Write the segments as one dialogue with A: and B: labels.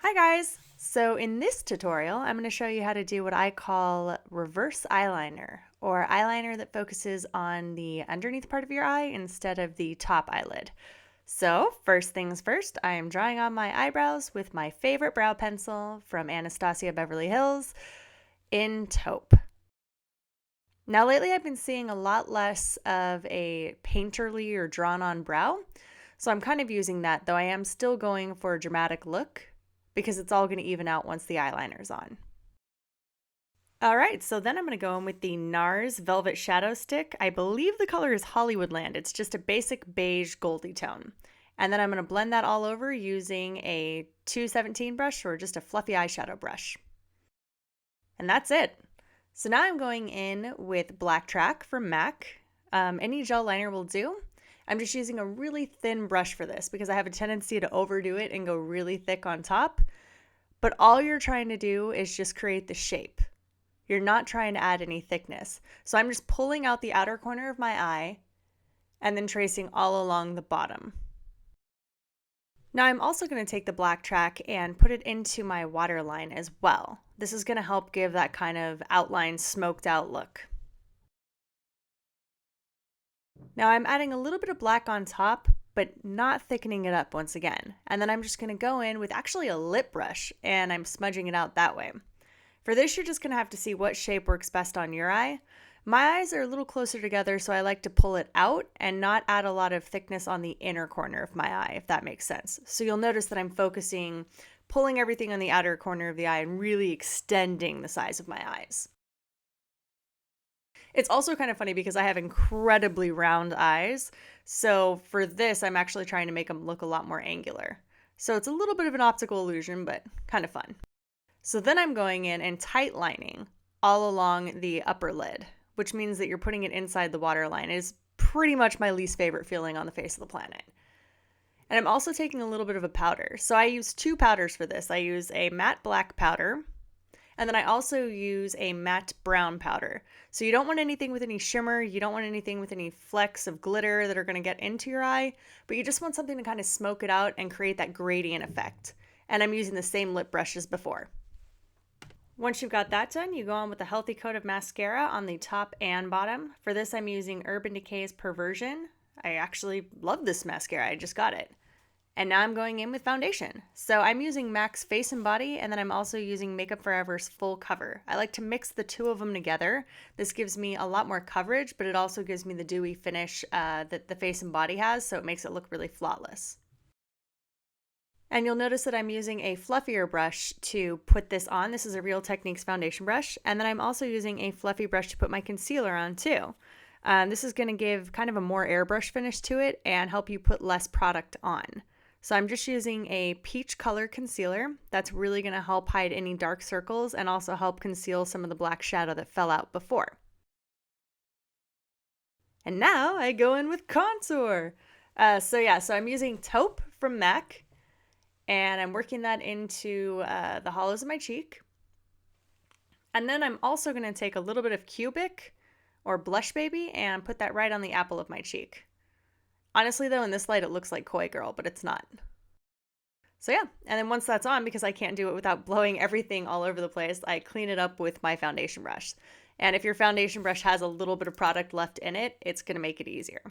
A: Hi guys! So in this tutorial, I'm going to show you how to do what I call reverse eyeliner, or eyeliner that focuses on the underneath part of your eye instead of the top eyelid. So first things first, I am drawing on my eyebrows with my favorite brow pencil from Anastasia Beverly Hills in taupe. Now lately I've been seeing a lot less of a painterly or drawn on brow, so I'm kind of using that, though I am still going for a dramatic look because it's all going to even out once the eyeliner's on. All right, so then I'm going to go in with the NARS Velvet Shadow Stick. I believe the color is Hollywoodland. It's just a basic beige goldy tone. And then I'm going to blend that all over using a 217 brush or just a fluffy eyeshadow brush. And that's it. So now I'm going in with Black Track from MAC. Any gel liner will do. I'm just using a really thin brush for this because I have a tendency to overdo it and go really thick on top. But all you're trying to do is just create the shape. You're not trying to add any thickness. So I'm just pulling out the outer corner of my eye and then tracing all along the bottom. Now I'm also going to take the Black Track and put it into my waterline as well. This is going to help give that kind of outline smoked out look. Now I'm adding a little bit of black on top, but not thickening it up once again. And then I'm just going to go in with actually a lip brush and I'm smudging it out that way. For this, you're just going to have to see what shape works best on your eye. My eyes are a little closer together, so I like to pull it out and not add a lot of thickness on the inner corner of my eye, if that makes sense. So you'll notice that I'm pulling everything on the outer corner of the eye and really extending the size of my eyes. It's also kind of funny because I have incredibly round eyes. So for this, I'm actually trying to make them look a lot more angular. So it's a little bit of an optical illusion, but kind of fun. So then I'm going in and tight lining all along the upper lid, which means that you're putting it inside the waterline. It is pretty much my least favorite feeling on the face of the planet. And I'm also taking a little bit of a powder. So I use two powders for this. I use a matte black powder, and then I also use a matte brown powder. So you don't want anything with any shimmer. You don't want anything with any flecks of glitter that are going to get into your eye, but you just want something to kind of smoke it out and create that gradient effect. And I'm using the same lip brush as before. Once you've got that done, you go on with a healthy coat of mascara on the top and bottom. For this, I'm using Urban Decay's Perversion. I actually love this mascara. I just got it. And now I'm going in with foundation. So I'm using MAC's Face and Body, and then I'm also using Makeup Forever's Full Cover. I like to mix the two of them together. This gives me a lot more coverage, but it also gives me the dewy finish that the Face and Body has, so it makes it look really flawless. And you'll notice that I'm using a fluffier brush to put this on. This is a Real Techniques foundation brush. And then I'm also using a fluffy brush to put my concealer on too. This is going to give kind of a more airbrush finish to it and help you put less product on. So I'm just using a peach color concealer. That's really going to help hide any dark circles and also help conceal some of the black shadow that fell out before. And now I go in with contour. So I'm using taupe from MAC. And I'm working that into the hollows of my cheek. And then I'm also going to take a little bit of Cubic or Blush Baby and put that right on the apple of my cheek. Honestly, though, in this light, it looks like Koi Girl, but it's not. So yeah, and then once that's on, because I can't do it without blowing everything all over the place, I clean it up with my foundation brush. And if your foundation brush has a little bit of product left in it, it's going to make it easier.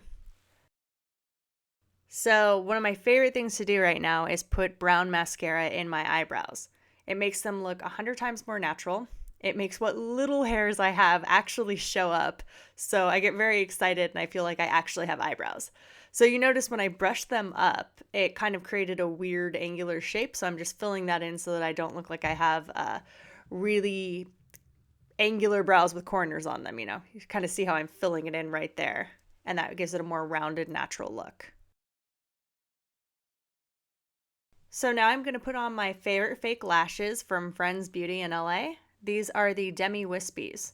A: So one of my favorite things to do right now is put brown mascara in my eyebrows. It makes them look 100 times more natural. It makes what little hairs I have actually show up. So I get very excited and I feel like I actually have eyebrows. So you notice when I brushed them up, it kind of created a weird angular shape. So I'm just filling that in so that I don't look like I have really angular brows with corners on them. You kind of see how I'm filling it in right there. And that gives it a more rounded, natural look. So now I'm going to put on my favorite fake lashes from Friends Beauty in LA. These are the Demi Wispies.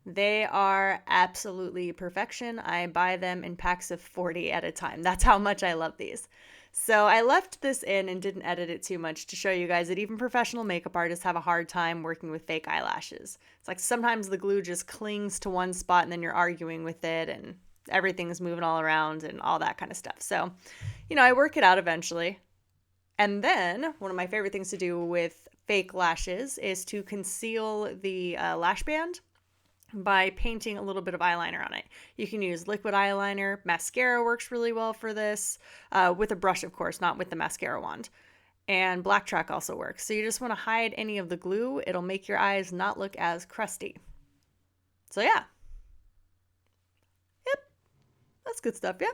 A: They are absolutely perfection. I buy them in packs of 40 at a time. That's how much I love these. So I left this in and didn't edit it too much to show you guys that even professional makeup artists have a hard time working with fake eyelashes. It's like sometimes the glue just clings to one spot and then you're arguing with it and everything's moving all around and all that kind of stuff. So, I work it out eventually. And then one of my favorite things to do with fake lashes is to conceal the lash band by painting a little bit of eyeliner on it. You can use liquid eyeliner. Mascara works really well for this, with a brush, of course, not with the mascara wand. And black track also works. So you just want to hide any of the glue. It'll make your eyes not look as crusty. So yeah. Yep. That's good stuff, yeah.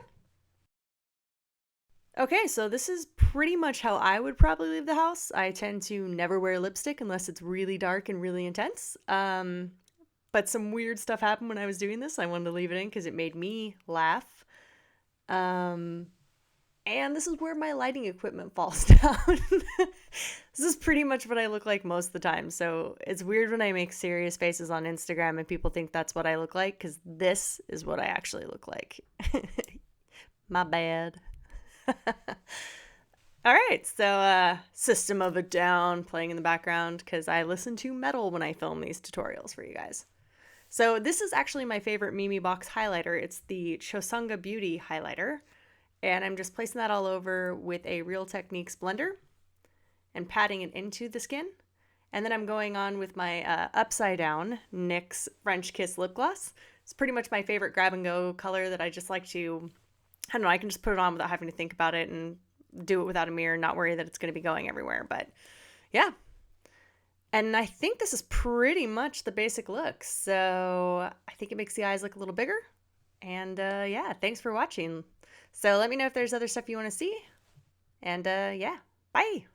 A: Okay, so this is pretty much how I would probably leave the house. I tend to never wear lipstick unless it's really dark and really intense. But some weird stuff happened when I was doing this. I wanted to leave it in because it made me laugh. And this is where my lighting equipment falls down. This is pretty much what I look like most of the time. So it's weird when I make serious faces on Instagram and people think that's what I look like, because this is what I actually look like. My bad. All right, so System of a Down playing in the background because I listen to metal when I film these tutorials for you guys. So this is actually my favorite Mimi Box highlighter. It's the Chosunga Beauty highlighter. And I'm just placing that all over with a Real Techniques blender and patting it into the skin. And then I'm going on with my upside down NYX French Kiss lip gloss. It's pretty much my favorite grab and go color that I just like to, I don't know, I can just put it on without having to think about it and do it without a mirror, not worry that it's going to be going everywhere. But yeah. And I think this is pretty much the basic look. So I think it makes the eyes look a little bigger. And yeah, thanks for watching. So let me know if there's other stuff you want to see. And yeah, bye.